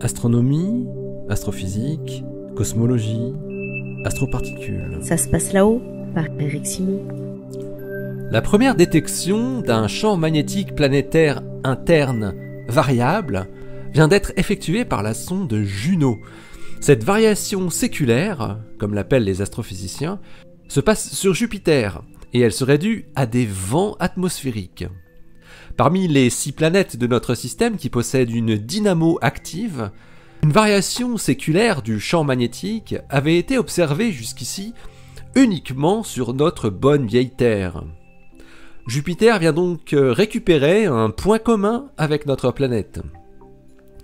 Astronomie, astrophysique, cosmologie, astroparticules. Ça se passe là-haut, par Eric Simon. La première détection d'un champ magnétique planétaire interne variable vient d'être effectuée par la sonde Juno. Cette variation séculaire, comme l'appellent les astrophysiciens, se passe sur Jupiter et elle serait due à des vents atmosphériques. Parmi les 6 planètes de notre système qui possèdent une dynamo active, une variation séculaire du champ magnétique avait été observée jusqu'ici uniquement sur notre bonne vieille Terre. Jupiter vient donc récupérer un point commun avec notre planète.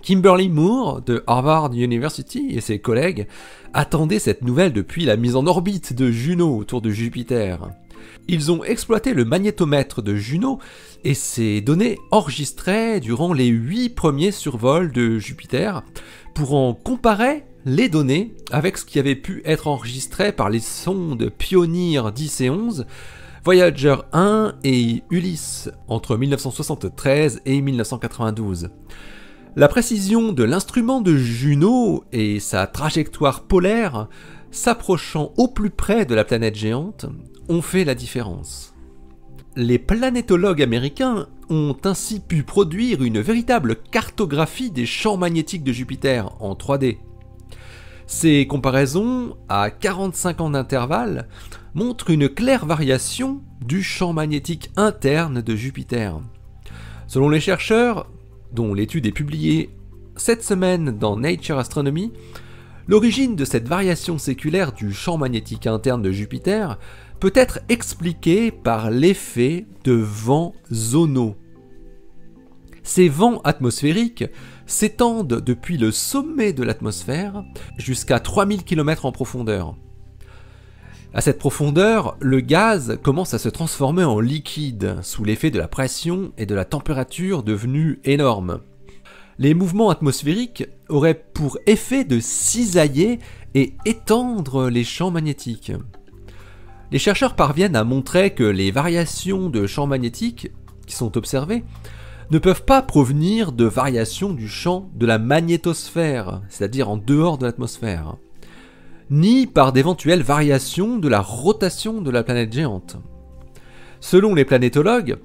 Kimberly Moore de Harvard University et ses collègues attendaient cette nouvelle depuis la mise en orbite de Juno autour de Jupiter. Ils ont exploité le magnétomètre de Juno et ses données enregistrées durant les 8 premiers survols de Jupiter pour en comparer les données avec ce qui avait pu être enregistré par les sondes Pioneer 10 et 11, Voyager 1 et Ulysse entre 1973 et 1992. La précision de l'instrument de Juno et sa trajectoire polaire s'approchant au plus près de la planète géante ont fait la différence. Les planétologues américains ont ainsi pu produire une véritable cartographie des champs magnétiques de Jupiter en 3D. Ces comparaisons, à 45 ans d'intervalle, montrent une claire variation du champ magnétique interne de Jupiter. Selon les chercheurs, dont l'étude est publiée cette semaine dans Nature Astronomy, l'origine de cette variation séculaire du champ magnétique interne de Jupiter peut être expliquée par l'effet de vents zonaux. Ces vents atmosphériques s'étendent depuis le sommet de l'atmosphère jusqu'à 3000 km en profondeur. À cette profondeur, le gaz commence à se transformer en liquide sous l'effet de la pression et de la température devenue énormes. Les mouvements atmosphériques auraient pour effet de cisailler et étendre les champs magnétiques. Les chercheurs parviennent à montrer que les variations de champs magnétiques qui sont observées ne peuvent pas provenir de variations du champ de la magnétosphère, c'est-à-dire en dehors de l'atmosphère, ni par d'éventuelles variations de la rotation de la planète géante. Selon les planétologues,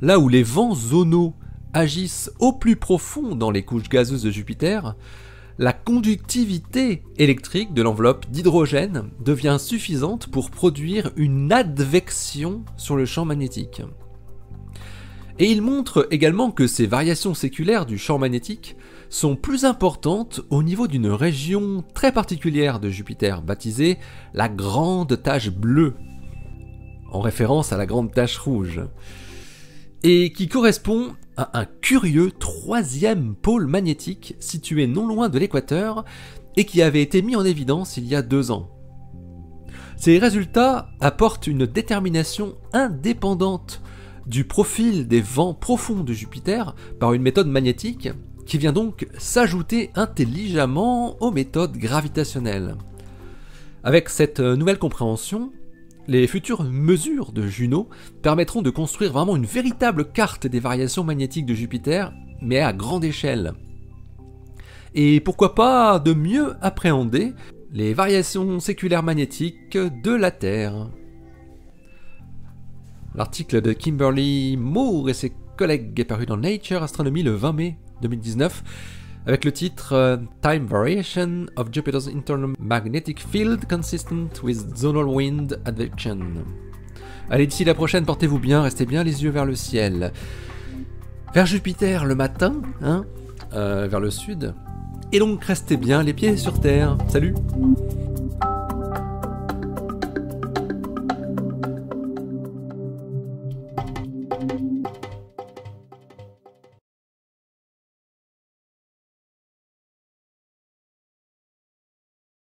là où les vents zonaux agissent au plus profond dans les couches gazeuses de Jupiter, la conductivité électrique de l'enveloppe d'hydrogène devient suffisante pour produire une advection sur le champ magnétique. Et il montre également que ces variations séculaires du champ magnétique sont plus importantes au niveau d'une région très particulière de Jupiter, baptisée la Grande Tache Bleue, en référence à la Grande Tache Rouge, et qui correspond à un curieux 3e pôle magnétique situé non loin de l'équateur et qui avait été mis en évidence il y a 2 ans. Ces résultats apportent une détermination indépendante du profil des vents profonds de Jupiter par une méthode magnétique qui vient donc s'ajouter intelligemment aux méthodes gravitationnelles. Avec cette nouvelle compréhension, les futures mesures de Juno permettront de construire vraiment une véritable carte des variations magnétiques de Jupiter, mais à grande échelle. Et pourquoi pas de mieux appréhender les variations séculaires magnétiques de la Terre. L'article de Kimberly Moore et ses collègues est paru dans Nature Astronomy le 20 mai 2019 avec le titre Time Variation of Jupiter's Internal Magnetic Field Consistent with Zonal Wind Advection. Allez, d'ici la prochaine, portez-vous bien, restez bien les yeux vers le ciel. Vers Jupiter le matin, vers le sud. Et donc restez bien les pieds sur Terre. Salut!